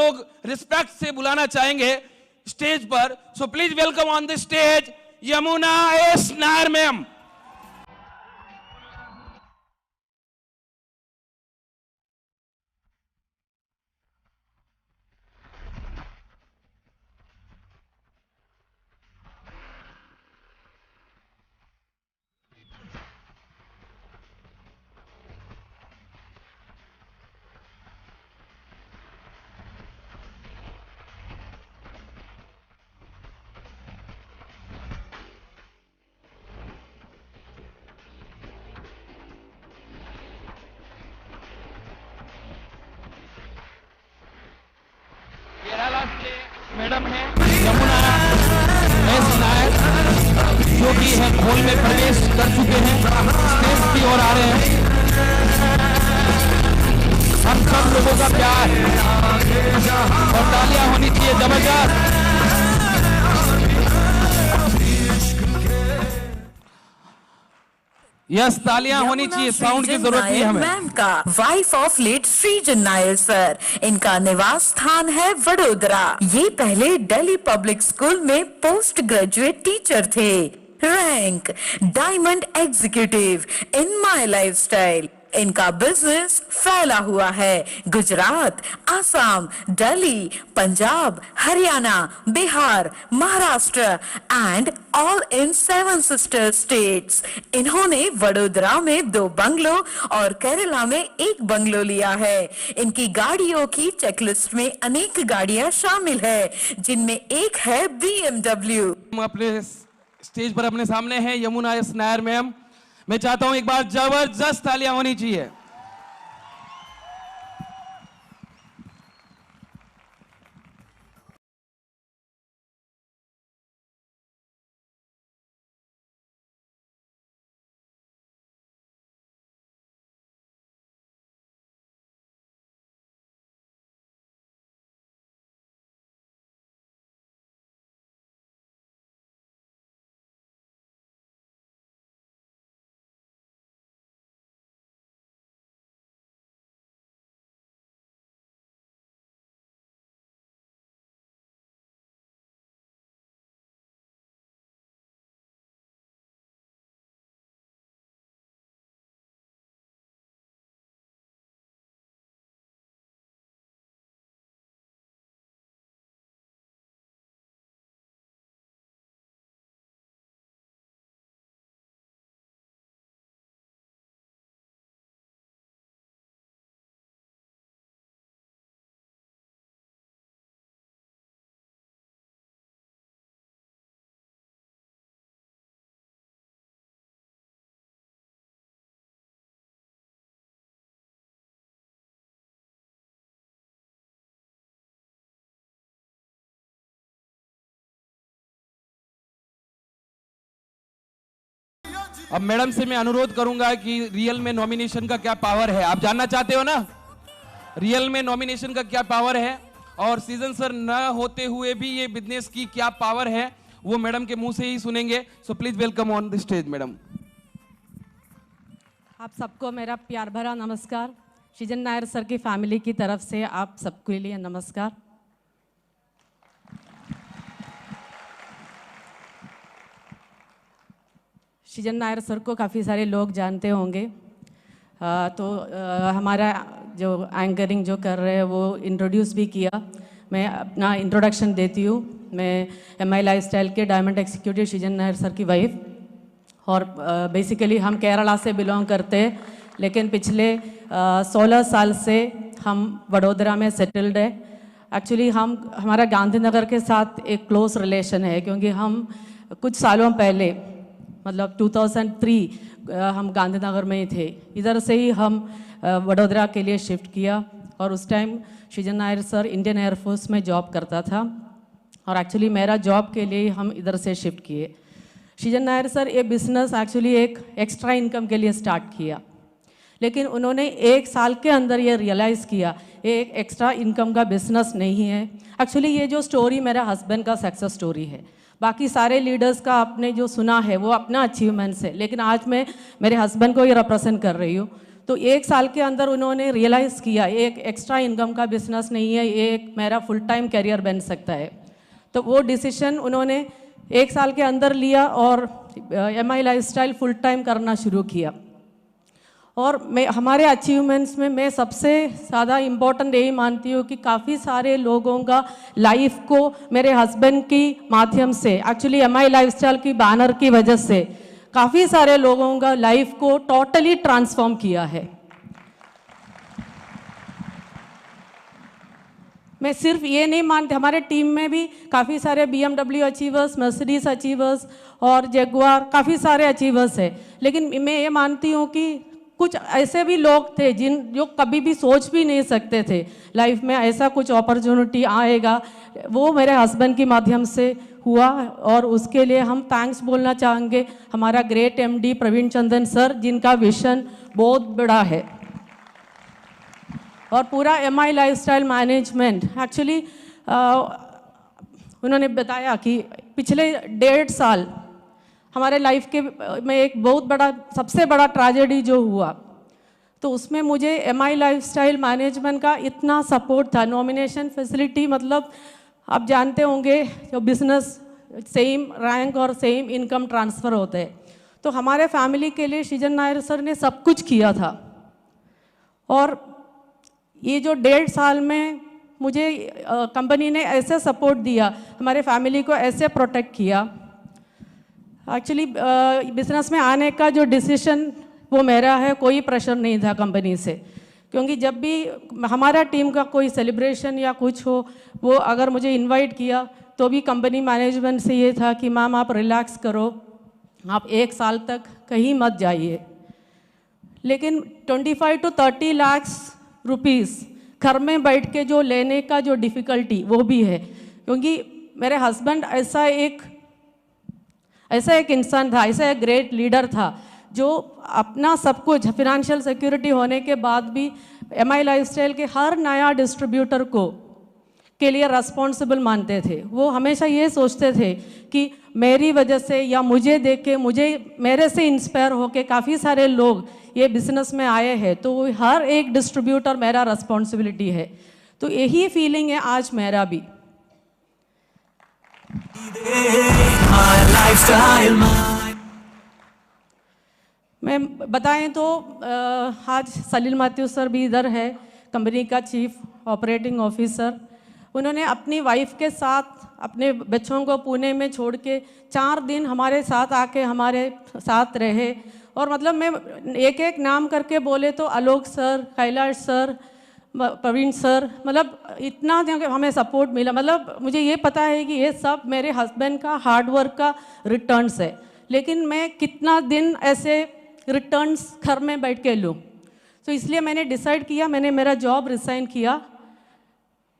लोग रिस्पेक्ट से बुलाना चाहेंगे स्टेज पर। So please welcome on the stage Yamuna S Nair ma'am. Madam है यमुना एस नायर, जो कि है हॉल में प्रवेश कर चुके हैं, स्टेज की ओर आ रहे हैं। हम सब लोगों का प्यार और तालियां होनी चाहिए जबरदस्त। यस, तालियां होनी चाहिए, साउंड की जरूरत नहीं हमें। मैम का वाइफ ऑफ लेट सृजन नायर सर, इनका निवास स्थान है वडोदरा। ये पहले दिल्ली पब्लिक स्कूल में पोस्ट ग्रेजुएट टीचर थे। रैंक डायमंड एग्जीक्यूटिव इन माई लाइफस्टाइल। इनका बिजनेस फैला हुआ है Gujarat, Assam, Delhi, Punjab, Haryana, Bihar, Maharashtra and all in 7 sister states. इन्होंने वडोदरा में 2 बंगलो और केरला में 1 बंगलो लिया है। इनकी गाड़ियों की चेकलिस्ट में अनेक गाड़ियां शामिल है, जिनमें एक है BMW। हम अपने स्टेज पर अपने सामने है यमुना एस नायर मैम। मैं चाहता हूं एक बार जबरदस्त तालियां होनी चाहिए। अब मैडम से मैं अनुरोध करूंगा कि रियल में नॉमिनेशन का क्या पावर है, आप जानना चाहते हो ना, रियल में नॉमिनेशन का क्या पावर है और सीजन सर न होते हुए भी ये बिजनेस की क्या पावर है, वो मैडम के मुंह से ही सुनेंगे। So please welcome on the stage madam. आप सबको मेरा प्यार भरा नमस्कार। सृजन नायर सर की फैमिली की तरफ से आप सबके लिए नमस्कार। सृजन नायर सर को काफ़ी सारे लोग जानते होंगे, हमारा जो एंकरिंग जो कर रहे हैं वो इंट्रोड्यूस भी किया। मैं अपना इंट्रोडक्शन देती हूँ। मैं MI लाइफस्टाइल के डायमंड एग्जीक्यूटिव सृजन नायर सर की वाइफ, और बेसिकली हम केरला से बिलोंग करते हैं, लेकिन पिछले 16 साल से हम वडोदरा में सेटल्ड है। एक्चुअली हमारा गांधीनगर के साथ एक क्लोज रिलेशन है, क्योंकि हम कुछ सालों पहले मतलब 2003 हम गांधीनगर में ही थे। इधर से ही हम वडोदरा के लिए शिफ्ट किया, और उस टाइम सृजन नायर सर इंडियन एयरफोर्स में जॉब करता था, और एक्चुअली मेरा जॉब के लिए हम इधर से शिफ्ट किए। सृजन नायर सर ये बिज़नेस एक्चुअली एक एक्स्ट्रा इनकम के लिए स्टार्ट किया, लेकिन उन्होंने 1 साल के अंदर ये रियलाइज़ किया ये एक एक्स्ट्रा इनकम का बिज़नेस नहीं है। एक्चुअली ये जो स्टोरी मेरे हस्बैंड का सक्सेस स्टोरी है। बाकी सारे लीडर्स का आपने जो सुना है वो अपना अचीवमेंट्स है, लेकिन आज मैं मेरे हस्बैंड को ये रिप्रेजेंट कर रही हूँ। तो 1 साल के अंदर उन्होंने रियलाइज़ किया एक एक्स्ट्रा इनकम का बिजनेस नहीं है, ये एक मेरा फुल टाइम करियर बन सकता है। तो वो डिसीजन उन्होंने 1 साल के अंदर लिया और MI लाइफस्टाइल फुल टाइम करना शुरू किया। और मैं हमारे अचीवमेंट्स में मैं सबसे ज़्यादा इम्पोर्टेंट यही मानती हूँ कि काफ़ी सारे लोगों का लाइफ को मेरे हस्बैंड की माध्यम से, एक्चुअली MI लाइफस्टाइल की बैनर की वजह से काफ़ी सारे लोगों का लाइफ को टोटली ट्रांसफॉर्म किया है। मैं सिर्फ ये नहीं मानती, हमारे टीम में भी काफ़ी सारे BMW अचीवर्स, मर्सिडीज अचीवर्स और जगुआर काफ़ी सारे अचीवर्स हैं, लेकिन मैं ये मानती हूँ कि कुछ ऐसे भी लोग थे जो कभी भी सोच भी नहीं सकते थे लाइफ में ऐसा कुछ अपॉर्चुनिटी आएगा, वो मेरे हस्बैंड के माध्यम से हुआ और उसके लिए हम थैंक्स बोलना चाहेंगे हमारा ग्रेट MD प्रवीण चंदन सर, जिनका विजन बहुत बड़ा है। और पूरा MI लाइफस्टाइल मैनेजमेंट एक्चुअली उन्होंने बताया कि पिछले 1.5 साल हमारे लाइफ के में एक बहुत बड़ा सबसे बड़ा ट्रेजेडी जो हुआ, तो उसमें मुझे MI लाइफस्टाइल मैनेजमेंट का इतना सपोर्ट था। नॉमिनेशन फैसिलिटी मतलब आप जानते होंगे जो बिजनेस सेम रैंक और सेम इनकम ट्रांसफ़र होते हैं, तो हमारे फैमिली के लिए सृजन नायर सर ने सब कुछ किया था। और ये जो 1.5 साल में मुझे कंपनी ने ऐसे सपोर्ट दिया, हमारे फैमिली को ऐसे प्रोटेक्ट किया। एक्चुअली बिजनेस में आने का जो डिसीजन वो मेरा है, कोई प्रेशर नहीं था कंपनी से, क्योंकि जब भी हमारा टीम का कोई सेलिब्रेशन या कुछ हो, वो अगर मुझे इनवाइट किया तो भी कंपनी मैनेजमेंट से ये था कि मैम आप रिलैक्स करो, आप 1 साल तक कहीं मत जाइए। लेकिन 25 to 30 लाख रुपीस घर में बैठ के जो लेने का जो डिफ़िकल्टी वो भी है, क्योंकि मेरे हस्बैंड ऐसा एक इंसान था, ऐसा एक ग्रेट लीडर था जो अपना सब कुछ फिनेंशियल सिक्योरिटी होने के बाद भी MI लाइफस्टाइल के हर नया डिस्ट्रीब्यूटर के लिए रिस्पॉन्सिबल मानते थे। वो हमेशा ये सोचते थे कि मेरी वजह से या मुझे देख के मेरे से इंस्पायर होके काफ़ी सारे लोग ये बिजनेस में आए हैं, तो हर एक डिस्ट्रीब्यूटर मेरा रिस्पॉन्सिबिलिटी है। तो यही फीलिंग है आज मेरा भी। मैं बताएं तो आज सलील मैथ्यू सर भी इधर है, कंपनी का चीफ ऑपरेटिंग ऑफिसर। उन्होंने अपनी वाइफ के साथ अपने बच्चों को पुणे में छोड़ के 4 दिन हमारे साथ आके हमारे साथ रहे। और मतलब मैं एक नाम करके बोले तो Alok sir, Kailash sir, Praveen sir, मतलब इतना हमें सपोर्ट मिला। मतलब मुझे ये पता है कि ये सब मेरे हस्बैंड का हार्डवर्क का रिटर्न्स है, लेकिन मैं कितना दिन ऐसे रिटर्न्स घर में बैठ के लूँ, तो इसलिए मैंने डिसाइड किया, मैंने मेरा जॉब रिसाइन किया।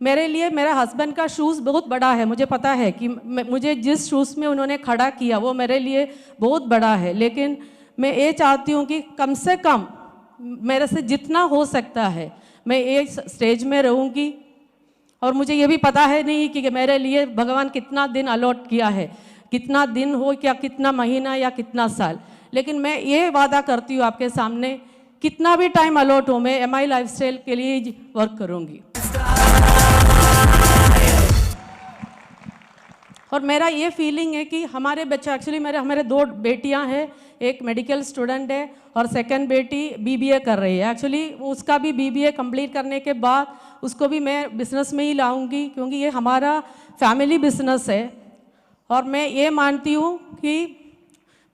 मेरे लिए मेरा हस्बैंड का शूज़ बहुत बड़ा है, मुझे पता है कि मुझे जिस शूज़ में उन्होंने खड़ा किया वो मेरे लिए बहुत बड़ा है, लेकिन मैं ये चाहती हूँ कि कम से कम मेरे से जितना हो सकता है मैं एक स्टेज में रहूँगी। और मुझे ये भी पता है नहीं कि मेरे लिए भगवान कितना दिन अलॉट किया है, कितना दिन हो, क्या कितना महीना या कितना साल, लेकिन मैं ये वादा करती हूँ आपके सामने, कितना भी टाइम अलॉट हो मैं MI लाइफस्टाइल के लिए वर्क करूँगी। और मेरा ये फीलिंग है कि हमारे बच्चे, एक्चुअली हमारे 2 बेटियां हैं, एक मेडिकल स्टूडेंट है और सेकंड बेटी BBA कर रही है। एक्चुअली उसका भी BBA कंप्लीट करने के बाद उसको भी मैं बिज़नेस में ही लाऊंगी, क्योंकि ये हमारा फैमिली बिजनेस है। और मैं ये मानती हूँ कि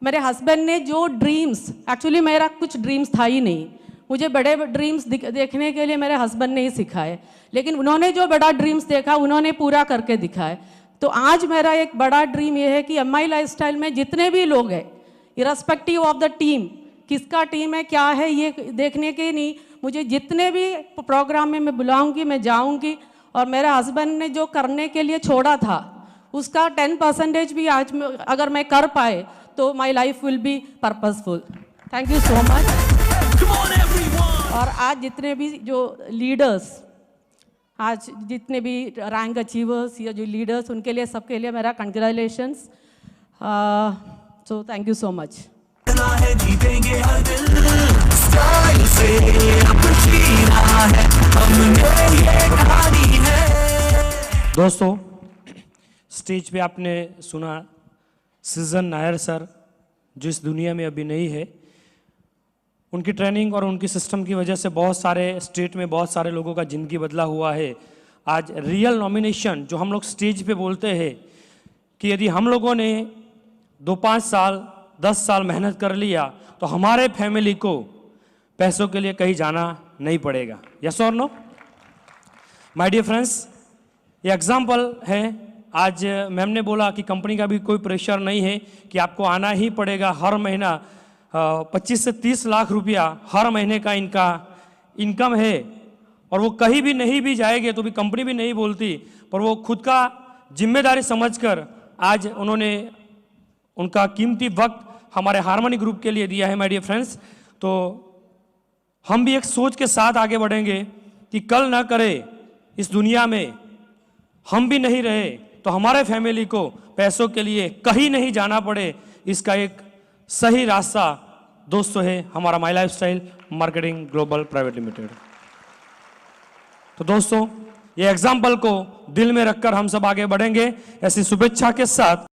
मेरे हस्बैंड ने जो ड्रीम्स, एक्चुअली मेरा कुछ ड्रीम्स था ही नहीं, मुझे बड़े ड्रीम्स देखने के लिए मेरे हस्बैंड ने ही सिखाए, लेकिन उन्होंने जो बड़ा ड्रीम्स देखा उन्होंने पूरा करके दिखाए। तो आज मेरा एक बड़ा ड्रीम ये है कि MI लाइफस्टाइल में जितने भी लोग हैं, इरस्पेक्टिव ऑफ द टीम, किसका टीम है क्या है ये देखने के नहीं, मुझे जितने भी प्रोग्राम में मैं बुलाऊंगी, मैं जाऊंगी। और मेरे हस्बैंड ने जो करने के लिए छोड़ा था उसका 10% भी आज अगर मैं कर पाए तो my life will be purposeful. Thank you so much. और आज जितने भी जो लीडर्स, आज जितने भी रैंक अचीवर्स या जो लीडर्स, उनके लिए सबके लिए मेरा congratulations. So thank you so much. Style से अब जीना है हमने ये कहानी है। दोस्तों, स्टेज पे आपने सुना सृजन नायर सर, जो इस दुनिया में अभी नहीं है। उनकी ट्रेनिंग और उनकी सिस्टम की वजह से बहुत सारे स्टेट में बहुत सारे लोगों का ज़िंदगी बदला हुआ है। आज रियल नॉमिनेशन जो हम लोग स्टेज पे बोलते हैं कि यदि हम लोगों ने 2-5 साल 10 साल मेहनत कर लिया तो हमारे फैमिली को पैसों के लिए कहीं जाना नहीं पड़ेगा। यस और नो? माय डियर फ्रेंड्स, ये एग्जाम्पल है। आज मैम ने बोला कि कंपनी का भी कोई प्रेशर नहीं है कि आपको आना ही पड़ेगा। हर महीना 25 से 30 लाख रुपया हर महीने का इनका इनकम है, और वो कहीं भी नहीं भी जाएंगे तो भी कंपनी भी नहीं बोलती, पर वो खुद का जिम्मेदारी समझकर आज उन्होंने उनका कीमती वक्त हमारे हार्मनी ग्रुप के लिए दिया है। माय डियर फ्रेंड्स, तो हम भी एक सोच के साथ आगे बढ़ेंगे कि कल ना करे इस दुनिया में हम भी नहीं रहे तो हमारे फैमिली को पैसों के लिए कहीं नहीं जाना पड़े। इसका एक सही रास्ता दोस्तों है हमारा my life style marketing global private limited. तो दोस्तों, ये एग्जाम्पल को दिल में रखकर हम सब आगे बढ़ेंगे। ऐसी शुभेच्छा के साथ